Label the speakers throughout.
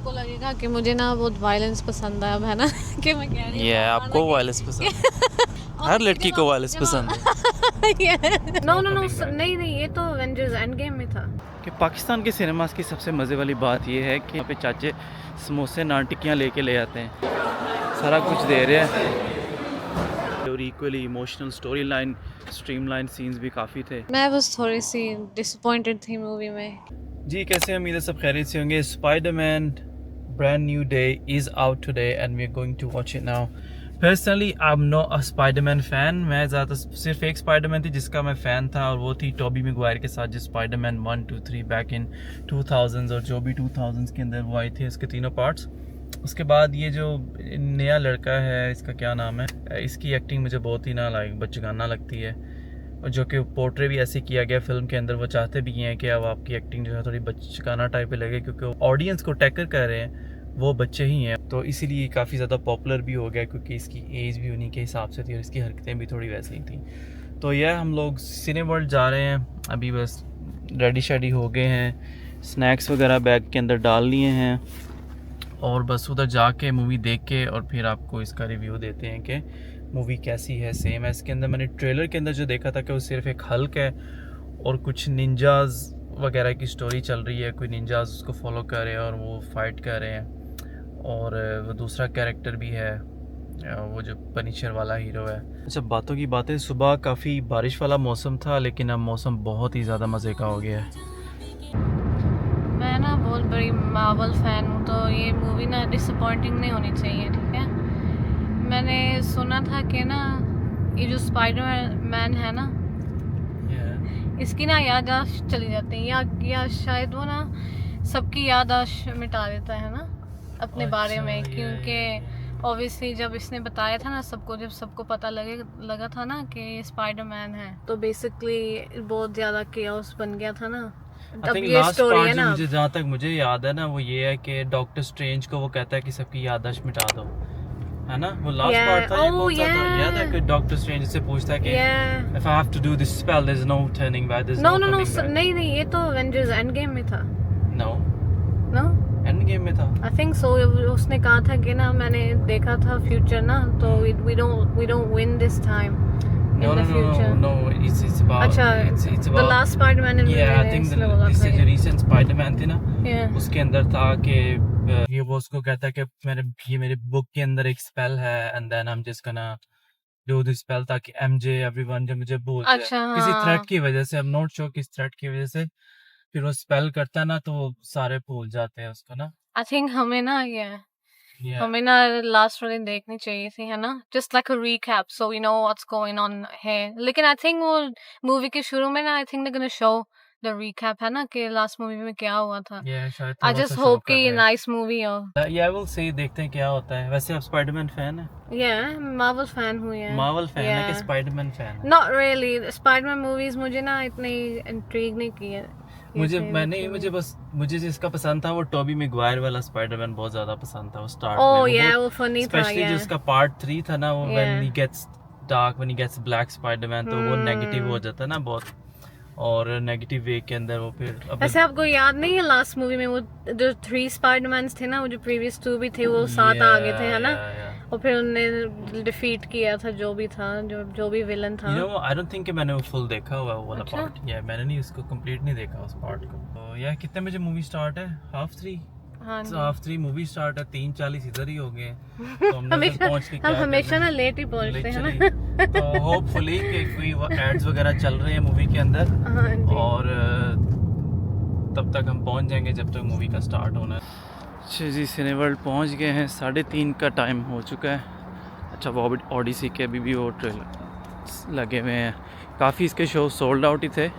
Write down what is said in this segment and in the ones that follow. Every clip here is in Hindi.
Speaker 1: आपको लगेगा कि मुझे ना बहुत वायलेंस पसंद है, अब है ना कि मैं कह रही हूँ
Speaker 2: ये आपको वायलेंस पसंद है? हर लड़की को वायलेंस पसंद है।
Speaker 1: नो नो नो, नहीं नहीं, ये तो एवेंजर्स एंड गेम में था।
Speaker 2: कि पाकिस्तान के सिनेमास की सबसे मज़े वाली बात ये है कि यहाँ पे चाचे समोसे नान टिक्कियाँ लेके ले आते हैं, सारा कुछ दे रहे हैं और equally emotional story line, streamline scenes भी काफ़ी थे।
Speaker 1: मैं बस थोड़ी सी डिसअपॉइंटेड थी मूवी में।
Speaker 2: जी कैसे उम्मीद है सब खैरियत से होंगे। Spiderman brand new day is out today and we are going to watch it now. Personally I am not a Spiderman fan. मैं ज़्यादा सिर्फ एक स्पाइडरमैन थी जिसका मैं फ़ैन था और वो थी टोबी मैguire के साथ, जो स्पाइडरमैन 1 2 3 बैक इन 2000s और जो भी 2000s के अंदर वो आई थी उसके तीनों पार्ट्स। उसके बाद ये जो नया लड़का है, इसका क्या नाम है, इसकी एक्टिंग मुझे बहुत ही ना बचगाना लगती है और जो कि पोर्ट्रे भी ऐसे किया गया फिल्म के अंदर। वो चाहते भी हैं कि अब आपकी एक्टिंग जो है थोड़ी बचकाना टाइप लगे क्योंकि ऑडियंस को टैकल कर रहे हैं वो बच्चे ही हैं, तो इसीलिए काफ़ी ज़्यादा पॉपुलर भी हो गया क्योंकि इसकी एज भी उन्हीं के हिसाब से थी और इसकी हरकतें भी थोड़ी वैसे ही थी। तो यह हम लोग सिने वर्ल्ड जा रहे हैं, अभी बस रेडी शेडी हो गए हैं, स्नैक्स वगैरह बैग के अंदर डाल लिए हैं और बस उधर जाके मूवी देख के और फिर आपको इसका रिव्यू देते हैं कि मूवी कैसी है। सेम है इसके अंदर, मैंने ट्रेलर के अंदर जो देखा था कि वो सिर्फ एक हल्क है और कुछ निंजाज वगैरह की स्टोरी चल रही है, कोई निंजाज उसको फॉलो कर रहे हैं और वो फाइट कर रहे हैं और वो दूसरा कैरेक्टर भी है वो जो पनिशर वाला हीरो है। अच्छा बातों की बातें, सुबह काफ़ी बारिश वाला मौसम था लेकिन अब मौसम बहुत ही ज़्यादा मज़े का हो गया है।
Speaker 1: मैं ना बहुत बड़ी मार्वल फ़ैन हूँ, तो ये मूवी ना डिसअपॉइंटिंग नहीं होनी चाहिए, ठीक है। मैंने सुना था कि ना ये जो स्पाइडर-मैन है ना, इसकी ना याददाश्त चली जाती है या शायद वो ना सबकी याददाश्त मिटा देता है ना अपने बारे में, क्योंकि ऑब्वियसली जब इसने बताया था ना सबको, जब सबको पता लगा था ना कि ये स्पाइडरमैन है, तो बेसिकली बहुत ज़्यादा केओस बन गया था ना। अब ये स्टोरी है ना,
Speaker 2: मुझे जहाँ तक मुझे याद है ना वो ये है कि डॉक्टर स्ट्रेंज को वो कहता है कि सबकी याददाश्त मिटा दो, है ना, वो लास्ट पार्ट था। ये कौन सा था? याद है कि डॉक्टर स्ट्रेंज से पूछता है कि if I have to do this spell there's no turning back, there's no coming back।
Speaker 1: नहीं, ये तो एवेंजर्स एंड गेम में था।
Speaker 2: नो
Speaker 1: नो,
Speaker 2: एंड गेम में था
Speaker 1: आई थिंक सो। उसने कहा था कि ना मैंने देखा था फ्यूचर ना, तो we don't win this time in the future।
Speaker 2: no it's about
Speaker 1: अच्छा,
Speaker 2: it's
Speaker 1: the
Speaker 2: about
Speaker 1: last Spider-Man in
Speaker 2: yeah I think the recent Spider-Man थी ना, उसके अंदर था कि ये वो उसको कहता है कि मेरे बुक के अंदर एक स्पेल है and then I'm just gonna do this spell ताकि MJ everyone जो मुझे भूल जाए।
Speaker 1: अच्छा,
Speaker 2: किसी
Speaker 1: हाँ।
Speaker 2: थ्रेट की वजह से, I'm not sure किस थ्रेट की वजह से फिर वो स्पेल करता है ना तो वो सारे भूल जाते हैं उसको ना।
Speaker 1: आई थिंक हमें ना हमें ना लास्ट वाली देखनी चाहिए थी, है ना, just like a recap so we know what's going on है। लेकिन आई थिंक वो मूवी के शुरू में ना I think they gonna show the recap, है ना, कि लास्ट मूवी में क्या हुआ था।
Speaker 2: शायद
Speaker 1: आई
Speaker 2: थोड़ा सा
Speaker 1: जस्ट
Speaker 2: शो
Speaker 1: होप
Speaker 2: कर
Speaker 1: कि ये
Speaker 2: रहे हैं।
Speaker 1: नाइस मूवी हो।
Speaker 2: आई विल से देखते हैं क्या होता है। वैसे आप स्पाइडरमैन फैन है?
Speaker 1: मार्वल फैन हूँ यार।
Speaker 2: मार्वल फैन है कि स्पाइडरमैन फैन है?
Speaker 1: नॉट रियली, स्पाइडरमैन मूवीज मुझे ना इतनी इंट्रिग नहीं की है।
Speaker 2: मुझे जिसका पसंद था वो टोबी मैguire वाला स्पाइडरमैन बहुत ज्यादा पसंद था। वो स्टार्ट में
Speaker 1: वो फनी था,
Speaker 2: स्पेशली जो उसका पार्ट 3 था ना, वो when he gets dark, when he gets black Spiderman, तो वो नेगेटिव हो जाता है ना बहुत, और नेगेटिव वे के अंदर वो फिर
Speaker 1: ऐसे आपको याद नहीं है लास्ट मूवी में वो जो 3 स्पाइडरमैन्स थे ना, वो जो प्रीवियस 2 भी थे वो साथ आ गए थे, है ना, और फिर उन्होंने डिफीट किया था जो भी था, जो भी विलन था।
Speaker 2: आई डोंट थिंक कि मैंने वो फुल देखा हुआ वो वाला पार्ट। मैंने नहीं उसको कंप्लीट नहीं देखा उस पार्ट को। तो कितने बजे मूवी स्टार्ट है? 3:30। हाँ, तो 3:30 मूवी स्टार्ट है, 3:40 इधर ही हो गए। तो हम
Speaker 1: हमेशा ना लेट ही पहुंचते हैं ना।
Speaker 2: तो होपफुली कि कोई एड्स वगैरह चल रहे हैं मूवी के अंदर, और तब तक हम पहुंच जाएंगे जब तक मूवी का स्टार्ट होना है। अच्छा जी, सिनेवर्ल्ड पहुंच गए हैं, 3:30 का टाइम हो चुका है। अच्छा, वो ओडिसी के अभी भी वो ट्रेलर लगे हुए हैं, काफ़ी इसके शो सोल्ड आउट ही थे।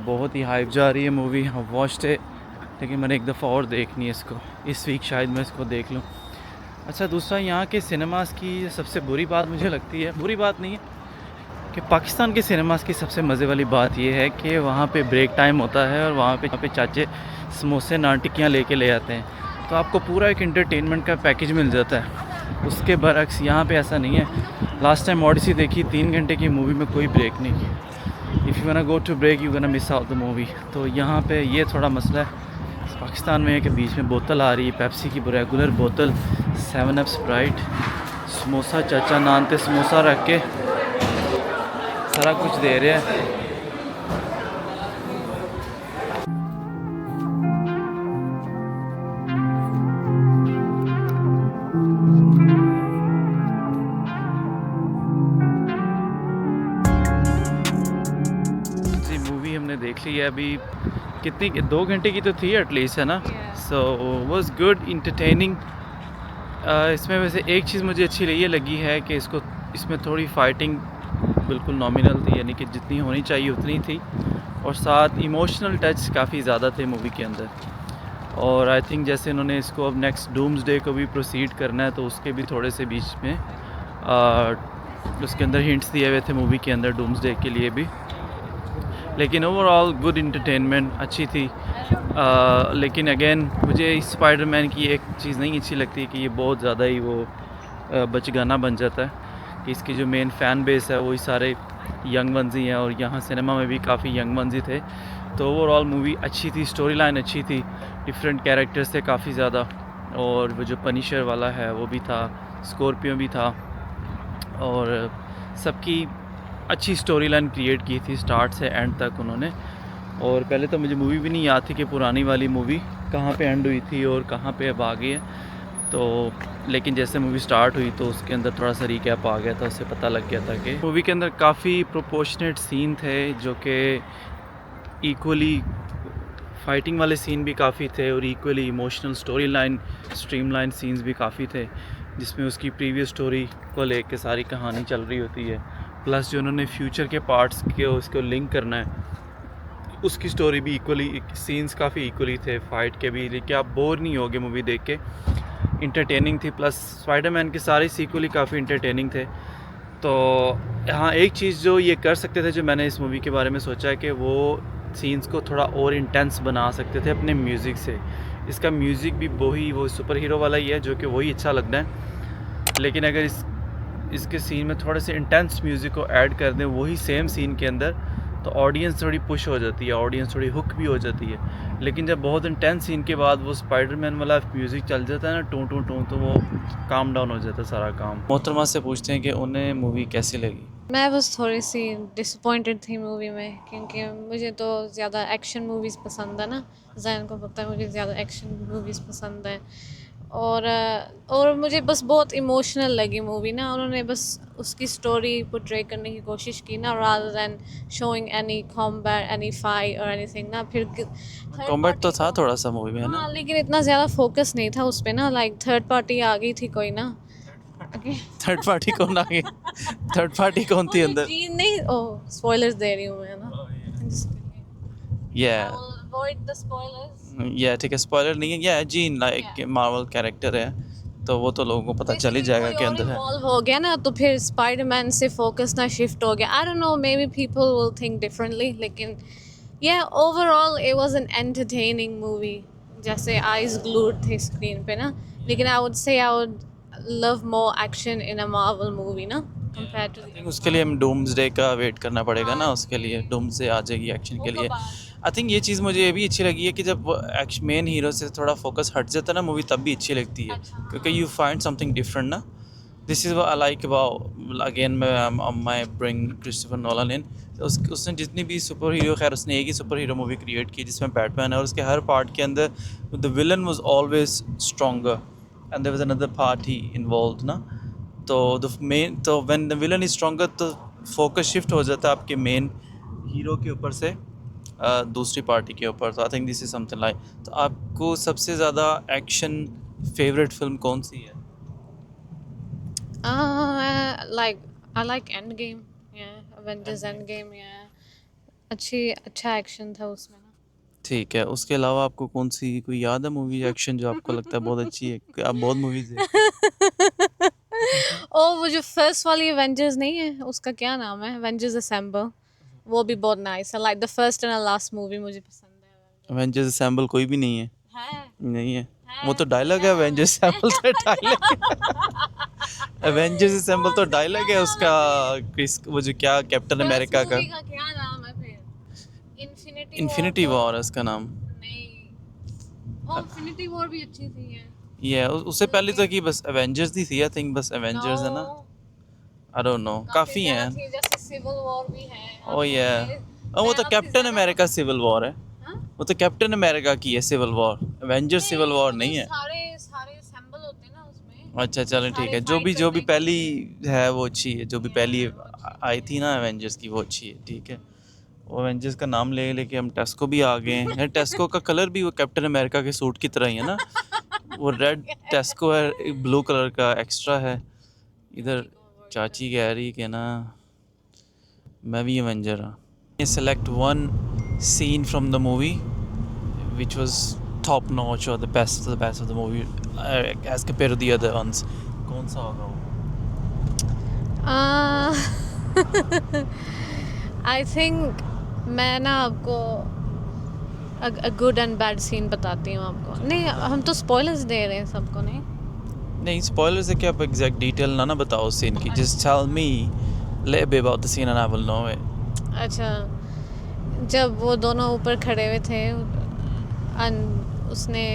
Speaker 2: बहुत ही हाइप जा रही है मूवी, वॉच्ड है, लेकिन मैंने एक दफ़ा और देखनी है इसको, इस वीक शायद मैं इसको देख लूँ। अच्छा, दूसरा यहाँ के सिनेमास की सबसे बुरी बात मुझे लगती है, बुरी बात नहीं है, कि पाकिस्तान के सिनेमास की सबसे मज़े वाली बात यह है कि वहाँ पे ब्रेक टाइम होता है और वहाँ पे चाचे समोसे नान टिक्कियाँ लेके ले आते हैं, तो आपको पूरा एक एंटरटेनमेंट का पैकेज मिल जाता है। उसके बरक्स यहाँ पे ऐसा नहीं है। लास्ट टाइम ओडिसी देखी, 3 घंटे की मूवी में कोई ब्रेक नहीं की। If you wanna go to break you gonna miss out the movie. तो यहाँ पे ये थोड़ा मसला है पाकिस्तान में है कि बीच में बोतल आ रही है पेप्सी की रेगुलर बोतल, 7 अप स्प्राइट, समोसा, चाचा नान पे समोसा रख के सारा कुछ दे रहे हैं। जी मूवी हमने देख ली है अभी, कितनी 2 घंटे की तो थी एटलीस्ट, है ना। So was good, entertaining. इसमें वैसे एक चीज़ मुझे अच्छी ये लगी है कि इसमें थोड़ी फाइटिंग बिल्कुल नॉमिनल थी, यानी कि जितनी होनी चाहिए उतनी थी, और साथ इमोशनल टच काफ़ी ज़्यादा थे मूवी के अंदर। और आई थिंक जैसे इन्होंने इसको अब नेक्स्ट डूम्सडे को भी प्रोसीड करना है, तो उसके भी थोड़े से बीच में उसके अंदर हिंट्स दिए हुए थे मूवी के अंदर डूम्सडे के लिए भी। लेकिन ओवरऑल गुड इंटरटेनमेंट अच्छी थी। लेकिन अगेन मुझे इस स्पाइडरमैन की एक चीज़ नहीं अच्छी लगती कि ये बहुत ज़्यादा ही वो बचगाना बन जाता है, कि इसकी जो मेन फ़ैन बेस है वही सारे यंग वंस ही हैं, और यहाँ सिनेमा में भी काफ़ी यंग वंस ही थे। तो ओवरऑल मूवी अच्छी थी, स्टोरी लाइन अच्छी थी, डिफरेंट कैरेक्टर्स थे काफ़ी ज़्यादा, और वो जो पनिशर वाला है वो भी था, स्कॉर्पियो भी था, और सबकी अच्छी स्टोरी लाइन क्रिएट की थी स्टार्ट से एंड तक उन्होंने। और पहले तो मुझे मूवी भी नहीं याद थी कि पुरानी वाली मूवी कहाँ पे एंड हुई थी और कहाँ पे अब आ गई है, तो लेकिन जैसे मूवी स्टार्ट हुई तो उसके अंदर थोड़ा सा रिकैप आ गया था, उससे पता लग गया था कि मूवी के अंदर काफ़ी प्रोपोर्शनेट सीन थे, जो कि इक्वली फाइटिंग वाले सीन भी काफ़ी थे और equally emotional story line streamline scenes भी काफ़ी थे, जिसमें उसकी प्रीवियस स्टोरी को लेके सारी कहानी चल रही होती है, प्लस जो उन्होंने फ्यूचर के पार्ट्स के उसको लिंक करना है उसकी स्टोरी भी इक्वली, सीन्स काफ़ी इक्वली थे फाइट के भी, लेकिन आप बोर नहीं होगे मूवी देख के, इंटरटेनिंग थी। प्लस स्पाइडरमैन के सारे सीक्वली काफ़ी इंटरटेनिंग थे। तो हाँ, एक चीज़ जो ये कर सकते थे, जो मैंने इस मूवी के बारे में सोचा है कि वो सीन्स को थोड़ा और इंटेंस बना सकते थे अपने म्यूज़िक से। इसका म्यूज़िक भी वो सुपर हीरो वाला ही है, जो कि वही अच्छा लगता है, लेकिन अगर इसके सीन में थोड़े से इंटेंस म्यूज़िक को ऐड कर दें वही सेम सीन के अंदर, तो ऑडियंस थोड़ी पुश हो जाती है, ऑडियंस थोड़ी हुक भी हो जाती है। लेकिन जब बहुत इंटेंस सीन के बाद वो स्पाइडरमैन वाला म्यूज़िक चल जाता है ना, टू टू टू, तो वो काम डाउन हो जाता है सारा काम। मोहतरमा से पूछते हैं कि उन्हें मूवी कैसी लगी।
Speaker 1: मैं बस थोड़ी सी डिसअपॉइंटेड थी मूवी में, क्योंकि मुझे तो ज़्यादा एक्शन मूवीज़ पसंद है ना, जैन को पता है मुझे ज़्यादा एक्शन मूवीज़ पसंद है, और मुझे बस बहुत इमोशनल लगी मूवी ना। उन्होंने बस उसकी स्टोरी पोर्ट्रे करने की कोशिश की ना, rather than showing any combat, any fight और एनीथिंग ना। फिर
Speaker 2: कॉम्बैट तो था थोड़ा सा मूवी में, है ना।
Speaker 1: हाँ, लेकिन इतना ज़्यादा फोकस नहीं था उस पर ना, लाइक थर्ड पार्टी आ गई थी कोई ना।
Speaker 2: थर्ड पार्टी कौन आ गई? थर्ड पार्टी कौन थी अंदर?
Speaker 1: जीन नहीं, ओह स्पॉयलर्स दे रही हूँ मैं ना।
Speaker 2: Yeah,
Speaker 1: Avoid the spoilers.
Speaker 2: yeah, ठीक है, स्पॉइलर नहीं है। Yeah, gene like Marvel character है, तो वो तो लोगों को पता चल ही जाएगा कि अंदर है।
Speaker 1: इन्वॉल्व हो गया ना, तो फिर स्पाइडरमैन से फोकस ना शिफ्ट हो गया। I don't know, may be people will think differently, लेकिन या overall it was an entertaining movie, जैसे आईज ग्लूड थे स्क्रीन पे ना। लेकिन I would say I would love more action in a Marvel movie ना, कंपेयर टू
Speaker 2: I think उसके लिए हम डूम्सडे का वेट करना पड़ेगा ना, उसके लिए डूम्सडे आ जाएगी एक्शन के लिए। आई थिंक ये चीज़ मुझे ये भी अच्छी लगी है कि जब मेन हीरो से थोड़ा फोकस हट जाता है ना मूवी, तब भी अच्छी लगती है, क्योंकि यू फाइंड समथिंग डिफरेंट ना। This is what I like about, again my bring Christopher Nolan in. उसने जितनी भी सुपर हीरो, खैर उसने एक ही सुपर हीरो मूवी क्रिएट की जिसमें बैटमैन है, और उसके हर पार्ट के अंदर the villain was always stronger and there was another party involve ना। तो तो when the villain is stronger, तो फोकस शिफ्ट हो जाता है आपके मेन हीरो के ऊपर से दूसरी पार्टी के ऊपर। तो I think this is something like. तो आपको सबसे ज़्यादा एक्शन फेवरेट फिल्म कौन सी है?
Speaker 1: like I like Endgame, yeah, Avengers Endgame, yeah, अच्छा एक्शन था उसमें ना।
Speaker 2: ठीक है, उसके अलावा आपको कौन सी कोई याद है मूवी एक्शन जो आपको लगता है बहुत अच्छी है? आप बहुत मूवीज देखते
Speaker 1: और वो जो फर्स्ट वाली एवेंजर्स नहीं है, उसका क्या नाम है, एवेंजर्स असेंबल, वो भी बहुत नाइस है। Like the first and last movie मुझे पसंद है।
Speaker 2: एवेंजर्स असेंबल कोई भी नहीं है?
Speaker 1: है
Speaker 2: नहीं है, वो तो डायलॉग है। एवेंजर्स असेंबल तो डायलॉग एवेंजर्स असेंबल तो डायलॉग है उसका, वो जो क्या कैप्टन अमेरिका का
Speaker 1: क्या नाम है फिर? इन्फिनिटी
Speaker 2: इन्फिनिटी वॉर है उसका नाम।
Speaker 1: नहीं, और इन्फिनिटी वॉर भी अच्छी थी है।
Speaker 2: ये उससे पहले तो कि बस एवेंजर्स ही थी, आई थिंक बस एवेंजर्स है ना, आई डोंट नो, काफ़ी हैं।
Speaker 1: जैसे सिविल वॉर भी है।
Speaker 2: ओ ये वो तो कैप्टन अमेरिका सिविल वॉर है, वो तो कैप्टन अमेरिका की है civil war, Avengers civil war नहीं है।
Speaker 1: सारे सारे असेंबल होते हैं ना उसमें।
Speaker 2: अच्छा चलें ठीक है, जो भी पहली है वो अच्छी है, जो भी पहली आई थी ना एवेंजर्स की वो अच्छी है, ठीक है। वो एवेंजर्स का नाम ले लेके हम टेस्को भी आ गए हैं। टेस्को का कलर भी वो कैप्टन अमेरिका के सूट की तरह ही है ना, वो रेड टेस्को है, ब्लू कलर का एक्स्ट्रा है। इधर चाची कह रही कि ना मैं भी एवेंजर हाँ। Select one scene from the movie which was top notch और the best of the movie as compare to the other ones, कौन सा होगा वो?
Speaker 1: आई थिंक मैं ना आपको गुड एंड बैड सीन बताती हूँ आपको। नहीं, हम तो स्पॉयलर्स दे रहे हैं सबको।
Speaker 2: नहीं स्पॉइलर से क्या, आप एग्जैक्ट डिटेल ना बताओ सीन की, just tell me little bit about the scene and I will know it.
Speaker 1: अच्छा, जब वो दोनों ऊपर खड़े हुए थे और उसने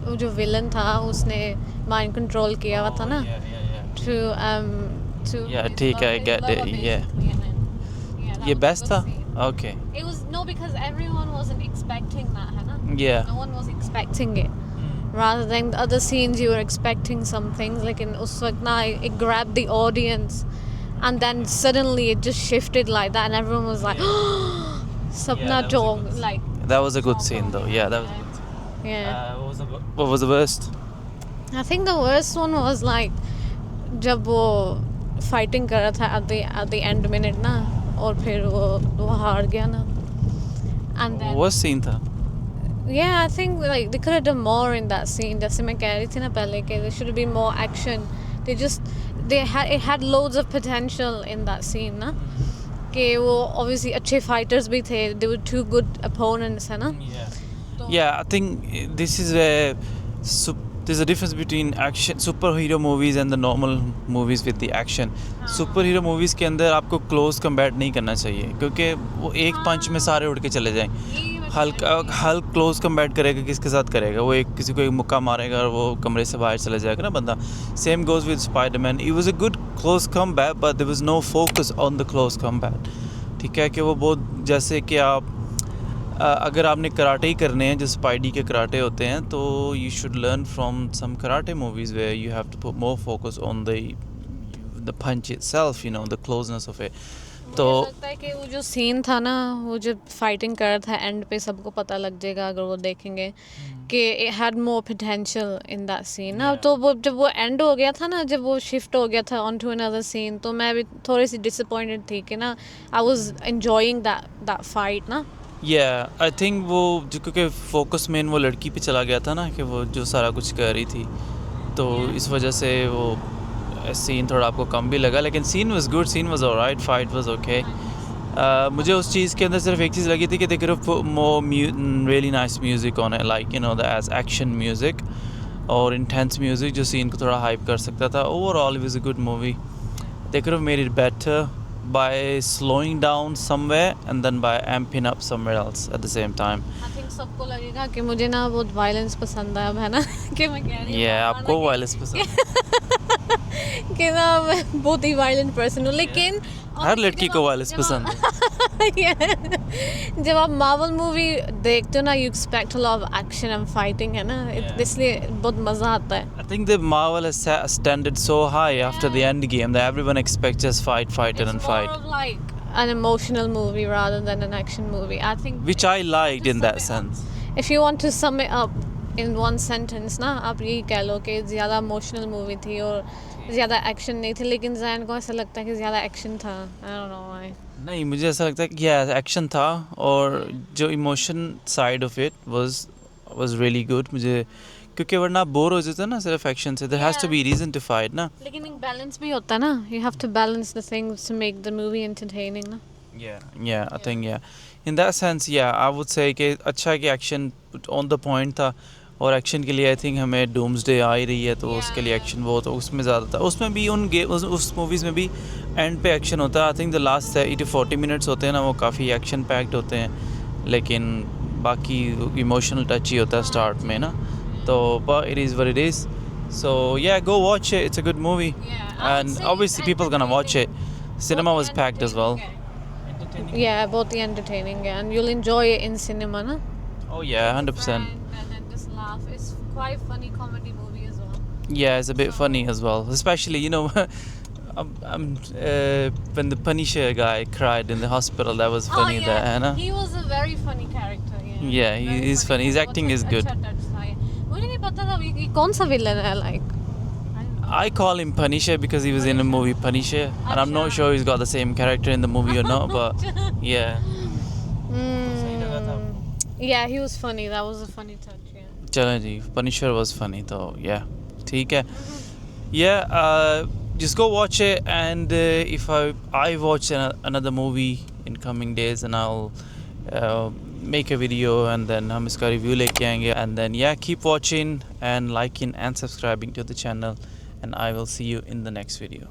Speaker 1: वो जो विलन था उसने माइंड कंट्रोल किया हुआ था ना टू
Speaker 2: या ठीक है, आई गेट इट, ये बेस्ट था। Okay,
Speaker 1: it was no because everyone wasn't expecting that, है ना?
Speaker 2: Yeah.
Speaker 1: No one was expecting it. Rather than the other scenes you were expecting some things, लेकिन उस वक्त ना it grabbed the audience and then suddenly it just shifted like that and everyone was like Sapna Dog, like
Speaker 2: that was a good scene though. Yeah, that was a good scene.
Speaker 1: yeah.
Speaker 2: What was the worst?
Speaker 1: I think the worst one was like जब वो fighting कर रहा था at the end minute ना, और फिर वो हार गया ना, and then
Speaker 2: Worst scene था?
Speaker 1: yeah, I think like they could have done more in that scene. जैसे मैं कह रही थी ना पहले कि there should have been more action. It had loads of potential in that scene ना, कि वो obviously अच्छे fighters भी थे, they were two good opponents है ना.
Speaker 2: Yeah, I think this is where there's a difference between action superhero movies and the normal movies with the action. Superhero movies के अंदर आपको close combat नहीं करना चाहिए, क्योंकि वो एक पंच में सारे उड़ के चले जाएंगे। हल्क क्लोज कम्बैट करेगा, किसके साथ करेगा? वो किसी को एक मुक्का मारेगा और वो कमरे से बाहर चला जाएगा ना बंदा। Same goes with Spiderman, it was a good close combat but there was no focus on the close combat. ठीक है कि वो बहुत, जैसे कि आप अगर आपने कराटे ही करने हैं जो स्पाइडी के कराटे होते हैं, तो you should learn from some karate movies where you have to put more focus on the punch itself, you know, the closeness of it. तो
Speaker 1: लगता है कि वो जो सीन था ना, वो जो फाइटिंग कर रहा था एंड पे सबको पता लग जाएगा अगर वो देखेंगे कि it had more potential in that scene ना। तो वो जब वो एंड हो गया था ना, जब वो शिफ्ट हो गया था ऑन टू अनदर सीन, तो मैं भी थोड़ी सी डिसअपॉइंटेड थी कि ना I was enjoying that fight ना।
Speaker 2: आई थिंक वो जो, क्योंकि फोकस मेन वो लड़की पे चला गया था ना, कि वो जो सारा कुछ कर रही थी, तो इस वजह से वो सीन थोड़ा आपको कम भी लगा। लेकिन scene was good, scene was alright, fight was okay. मुझे उस चीज़ के अंदर सिर्फ एक चीज़ लगी थी कि they could have put more really nice music on it, like you know the edge action music और इंटेंस म्यूज़िक जो सीन को थोड़ा हाइप कर सकता था। Overall it was a good movie. They could have made it better by slowing down somewhere and then by amping up somewhere else at the same time.
Speaker 1: I think सबको लगेगा कि मुझे ना बहुत वायलेंस पसंद है अब, है ना कि मैं कह रही हूँ
Speaker 2: आपको वायलेंस पसंद
Speaker 1: कि ना मैं बहुत ही वायलेंट पर्सन हूँ, लेकिन
Speaker 2: हर लड़की को वायलेंस पसंद
Speaker 1: है। जब आप मार्वल मूवी देखते हो ना, you expect a lot of action and fighting, है ना, इसलिए बहुत मज़ा आता है।
Speaker 2: I think the Marvel has set a standard so high after the end game that everyone expects just fight and fight.
Speaker 1: It's more of like an emotional movie rather than an action movie, I think.
Speaker 2: Which I liked in that sense.
Speaker 1: If you want to sum it up in one sentence ना, आप यही कह लो कि ज़्यादा इमोशनल मूवी थी और ज़्यादा एक्शन नहीं थी, लेकिन जैन को ऐसा लगता है कि ज़्यादा एक्शन था। I don't know why.
Speaker 2: नहीं, मुझे ऐसा लगता है कि एक्शन था और जो emotion side of it was really good मुझे, क्योंकि वरना आप बोर हो जाते हैं ना सिर्फ एक्शन से। there has to be reason to fight ना।
Speaker 1: लेकिन एक बैलेंस भी होता है ना, you have to balance the things to make the movie entertaining ना।
Speaker 2: I think in that sense I would say कि अच्छा है कि एक्शन on the point था, और एक्शन के लिए आई थिंक हमें डूम्सडे आ ही रही है, तो उसके लिए एक्शन बहुत उसमें ज़्यादा था। उसमें भी उस मूवीज़ में भी एंड पे एक्शन होता है। I think the last 30 to 40 minutes होते हैं ना, वो काफ़ी एक्शन पैक्ड होते हैं, लेकिन बाकी इमोशनल टच ही होता है स्टार्ट में ना, तो but it is what it is. So yeah, go watch it. It's a good movie.
Speaker 1: Yeah, I would
Speaker 2: And
Speaker 1: say
Speaker 2: obviously people gonna watch it. Cinema was packed as well.
Speaker 1: Yeah, both the entertaining and you'll enjoy it in cinema, na?
Speaker 2: Oh yeah, 100%.
Speaker 1: And then just laugh. It's quite funny comedy movie as well.
Speaker 2: Yeah, it's a bit funny as well. Especially, you know, when the Punisher guy cried in the hospital, that was funny.
Speaker 1: Oh,
Speaker 2: That,
Speaker 1: yeah.
Speaker 2: है ना?
Speaker 1: He was a very funny character. Yeah,
Speaker 2: Yeah, he
Speaker 1: Very
Speaker 2: is funny. His
Speaker 1: बहुत
Speaker 2: acting is good.
Speaker 1: अच्छा touch था ये. मुझे नहीं पता था ये कौन सा villain है like.
Speaker 2: I call him Punisher because he was in a movie Punisher, and I'm not
Speaker 1: Acha.
Speaker 2: sure he's got the same character in the movie or not, but yeah.
Speaker 1: Yeah, he was funny. That was a funny touch. Yeah.
Speaker 2: चलो जी, Punisher was funny, तो yeah, ठीक है. Yeah, just go watch it, and if I watch another movie in coming days, and I'll make a video, and then हम इसका review लेके आएंगे, and then yeah, keep watching and liking and subscribing to the channel, and I will see you in the next video.